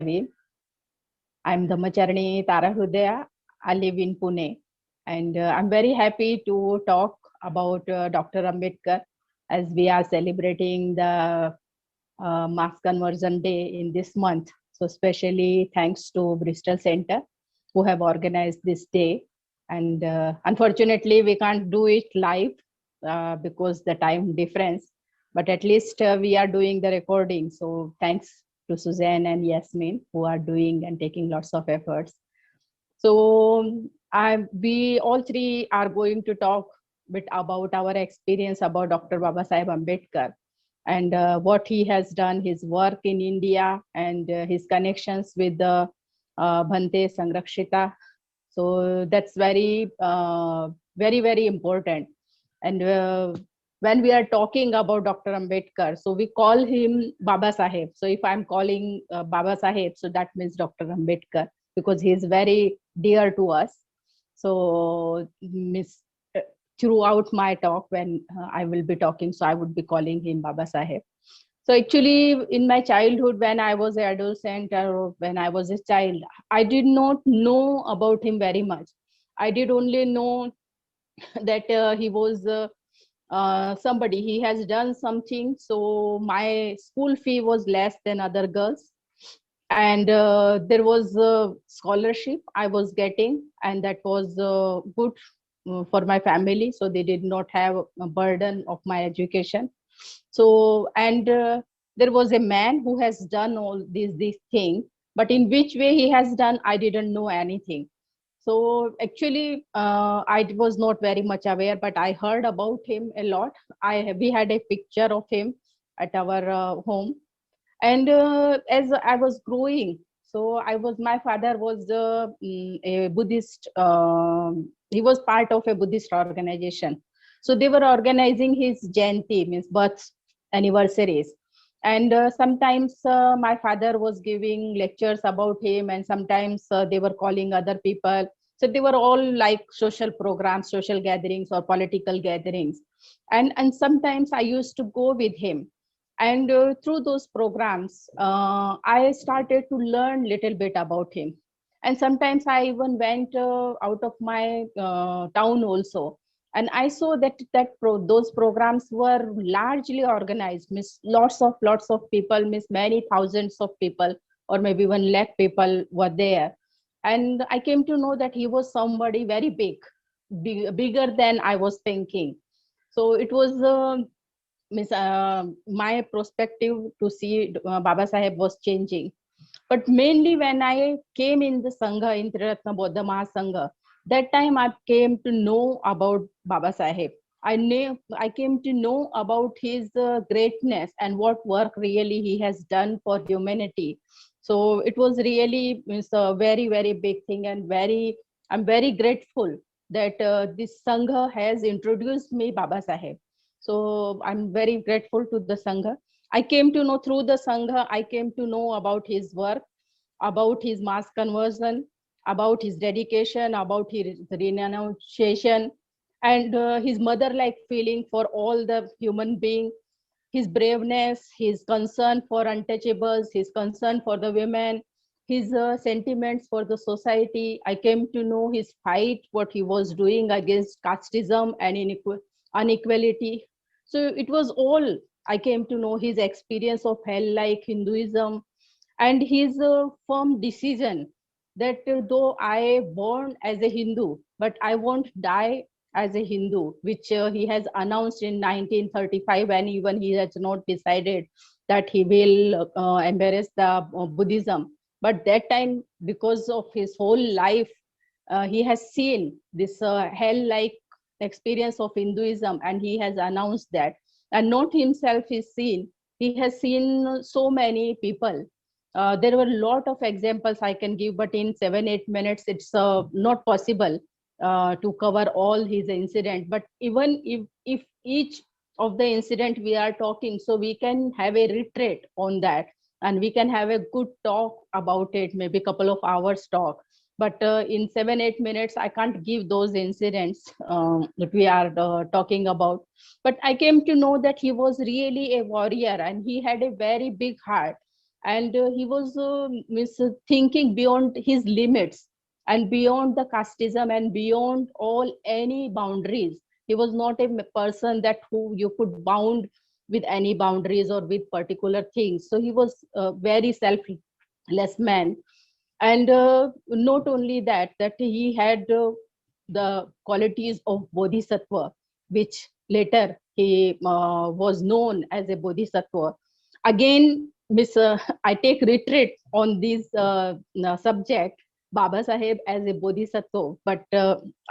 Aviv. I'm Dhamacharani Tarahudaya. I live in Pune. And I'm very happy to talk about Dr. Ambedkar as we are celebrating the Mass Conversion Day in this month. So, especially thanks to Bristol Center who have organized this day. And unfortunately, we can't do it live because the time difference, but at least we are doing the recording. So, thanks to Suzanne and Yasmin who are doing and taking lots of efforts. So we all three are going to talk a bit about our experience about Dr. Babasaheb Ambedkar and what he has done, his work in India and his connections with the Bhante Sangrakshita. So that's very important. And when we are talking about Dr. Ambedkar, so we call him Baba Saheb. So if I'm calling Baba Saheb, so that means Dr. Ambedkar because he is very dear to us. So miss, throughout my talk, when I will be talking, so I would be calling him Baba Saheb. So actually, in my childhood, when I was an adolescent or when I was a child, I did not know about him very much. I did only know that he was somebody, he has done something. So my school fee was less than other girls. And there was a scholarship I was getting, and that was good for my family. So they did not have a burden of my education. So, and there was a man who has done all these things, but in which way he has done, I didn't know anything. So actually, I was not very much aware, but I heard about him a lot. We had a picture of him at our home, and as I was growing, so my father was a Buddhist. He was part of a Buddhist organization, so they were organizing his Jayanti, means birth anniversaries. And sometimes my father was giving lectures about him, and sometimes they were calling other people. So they were all like social programs, social gatherings, or political gatherings. And sometimes I used to go with him, and through those programs I started to learn little bit about him. And sometimes I even went out of my town also, and I saw those programs were largely organized, means lots of people, means many thousands of people, or maybe 1 lakh people were there. And I came to know that he was somebody very bigger than I was thinking. So it was means my perspective to see Baba Saheb was changing. But mainly when I came in the Sangha, in Triratna Bodha Mahasangha, that time I came to know about Baba Saheb. I came to know about his greatness and what work really he has done for humanity. So it was really, means a very big thing, and I'm very grateful that this Sangha has introduced me Baba Saheb. So I'm very grateful to the Sangha. I came to know through the Sangha, I came to know about his work, about his mass conversion, about his dedication, about his renunciation, and his mother-like feeling for all the human being, his braveness, his concern for untouchables, his concern for the women, his sentiments for the society. I came to know his fight, what he was doing against casteism and inequality. So it was all, I came to know his experience of hell-like Hinduism, and his firm decision that though I born as a Hindu, but I won't die as a Hindu, which he has announced in 1935, and even he has not decided that he will embrace the Buddhism. But that time, because of his whole life, he has seen this hell-like experience of Hinduism, and he has announced that. And not himself is seen. He has seen so many people. There were a lot of examples I can give, but in 7-8 minutes, it's not possible to cover all his incident. But even if each of the incident we are talking, so we can have a retreat on that, and we can have a good talk about it, maybe a couple of hours talk. But in 7-8 minutes, I can't give those incidents that we are talking about. But I came to know that he was really a warrior, and he had a very big heart. and he was thinking beyond his limits and beyond the casteism and beyond all any boundaries. He was not a person that who you could bound with any boundaries or with particular things. So he was a very selfless man. And not only that, that he had the qualities of bodhisattva, which later he was known as a bodhisattva. Again, Miss, I take retreat on this subject, Baba Saheb as a bodhisattva, but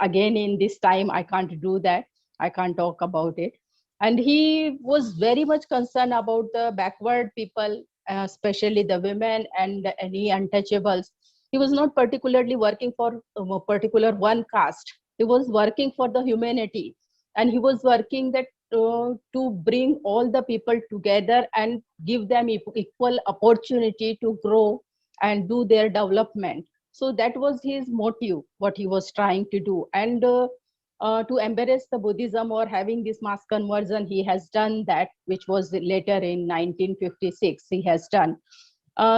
again, in this time, I can't do that. I can't talk about it. And he was very much concerned about the backward people, especially the women and any untouchables. He was not particularly working for a particular one caste. He was working for the humanity, and he was working that to bring all the people together and give them equal opportunity to grow and do their development. So that was his motive, what he was trying to do. And to embrace the Buddhism or having this mass conversion, he has done that, which was later in 1956 he has done.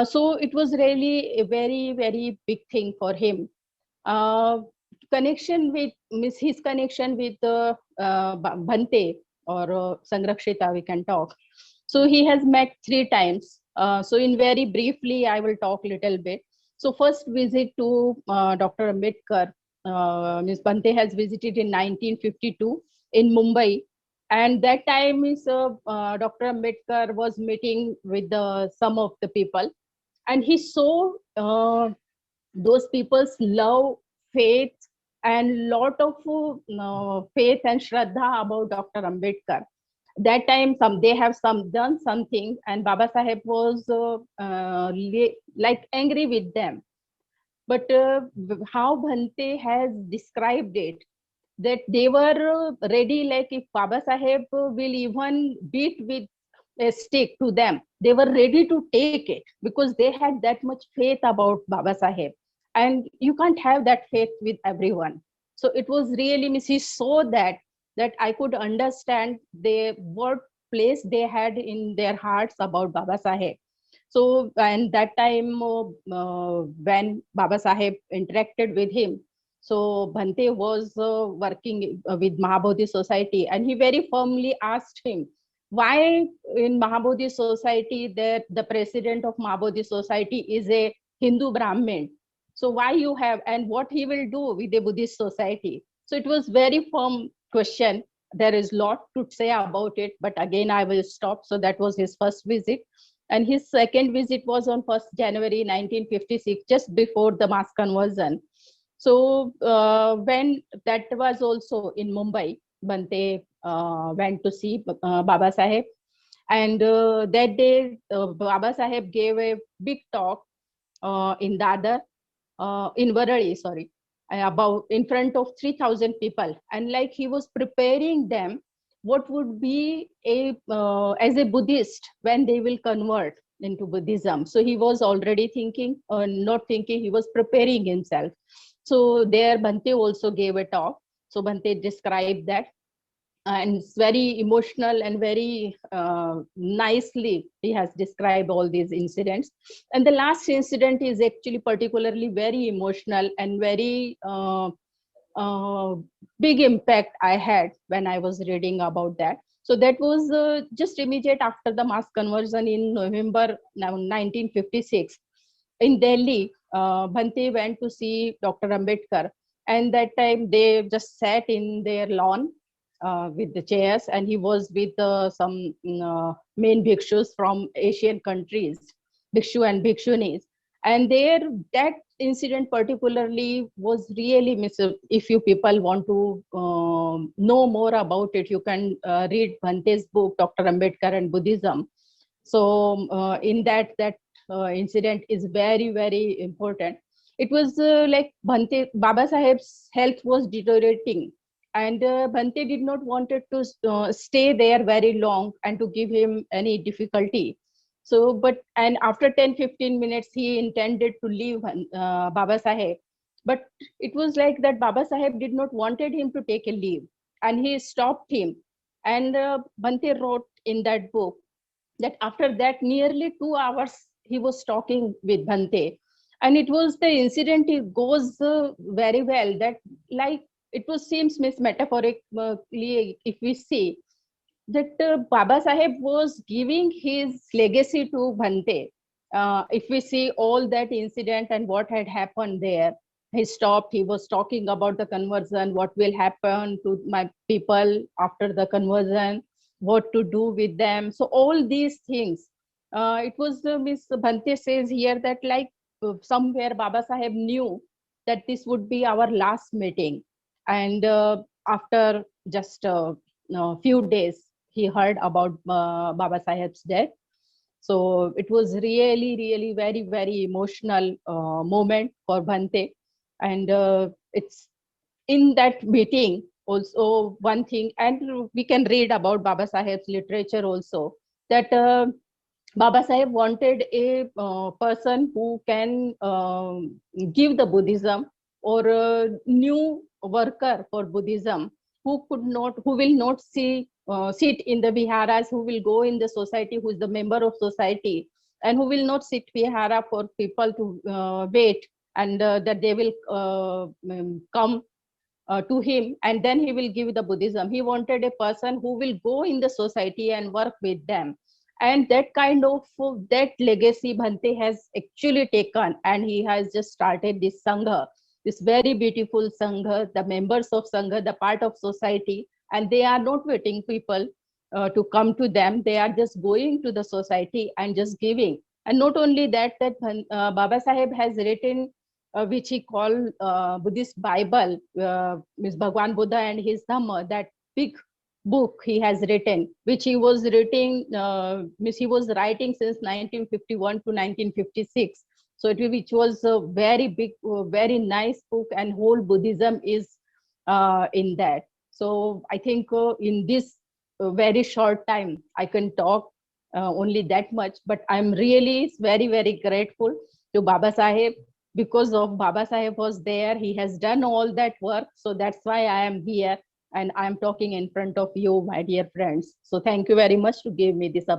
So it was really a very, very big thing for him. Connection with his connection with Bhante or Sangrakshita, we can talk. So he has met 3 times. So in very briefly, I will talk little bit. So first visit to Dr. Ambedkar, Ms. Bhante has visited in 1952 in Mumbai. And that time is Dr. Ambedkar was meeting with some of the people, and he saw those people's love, faith, and lot of faith and shraddha about Dr. Ambedkar. That time, they have done something, and Baba Saheb was like angry with them. But how Bhante has described it, that they were ready, like if Baba Saheb will even beat with a stick to them, they were ready to take it because they had that much faith about Baba Saheb. And you can't have that faith with everyone. So it was really, Miss, he saw that I could understand what place they had in their hearts about Baba Saheb. So, and that time when Baba Saheb interacted with him, so Bhante was working with Mahabodhi Society, and he very firmly asked him, why in Mahabodhi Society that the president of Mahabodhi Society is a Hindu Brahmin? So why you have, and what he will do with the Buddhist society? So it was very firm question. There is lot to say about it, but again I will stop. So that was his first visit. And his second visit was on 1st January 1956, just before the mass conversion. So when that was also in Mumbai, Bhante went to see Baba Saheb. And that day, Baba Saheb gave a big talk in Dadar, in Varali, sorry, about in front of 3,000 people. And like he was preparing them, what would be as a Buddhist when they will convert into Buddhism. So he was already thinking, not thinking, he was preparing himself. So there Bhante also gave a talk. So Bhante described that, and it's very emotional and very nicely he has described all these incidents. And the last incident is actually particularly very emotional and very uh, big impact I had when I was reading about that. So that was just immediate after the mass conversion in November 1956 in Delhi. Bhante went to see Dr. Ambedkar, and that time they just sat in their lawn with the chairs, and he was with some main bhikshus from Asian countries, bhikshu and bhikshunis. And there, that incident particularly was really if you people want to know more about it, you can read Bhante's book, Dr. Ambedkar and Buddhism. So in that incident is very, very important. It was like Baba Saheb's health was deteriorating, and Bhante did not wanted to stay there very long and to give him any difficulty. So, but, and after 10-15 minutes, he intended to leave Baba Saheb. But it was like that Baba Saheb did not wanted him to take a leave, and he stopped him. And Bhante wrote in that book that after that nearly 2 hours he was talking with Bhante, and it was the incident. It goes very well. That like it was seems metaphorically, if we see that Baba Saheb was giving his legacy to Bhante. If we see all that incident and what had happened there, he stopped. He was talking about the conversion, what will happen to my people after the conversion, what to do with them. So all these things. It was Miss Bhante says here that like somewhere Baba Saheb knew that this would be our last meeting, and after just few days he heard about Baba Saheb's death. So it was really, really very, very emotional moment for Bhante. And it's in that meeting also one thing, and we can read about Baba Saheb's literature also, that Baba Saheb wanted a person who can give the Buddhism, or a new worker for Buddhism, who will not sit in the viharas, who will go in the society, who is the member of society, and who will not sit vihara for people to wait, and that they will come to him, and then he will give the Buddhism. He wanted a person who will go in the society and work with them. And that kind of that legacy Bhante has actually taken, and he has just started this Sangha, this very beautiful Sangha, the members of Sangha, the part of society, and they are not waiting people to come to them. They are just going to the society and just giving. And not only that, Baba Saheb has written which he called Buddhist Bible, Miss Bhagwan Buddha and his Dhamma, that big book he has written, which he was he was writing since 1951 to 1956. So which was a very big, very nice book, and whole Buddhism is in that. So I think in this very short time, I can talk only that much, but I'm really very, very grateful to Baba Saheb. Because of Baba Saheb was there, he has done all that work. So that's why I am here and I'm talking in front of you, my dear friends. So thank you very much to give me this opportunity.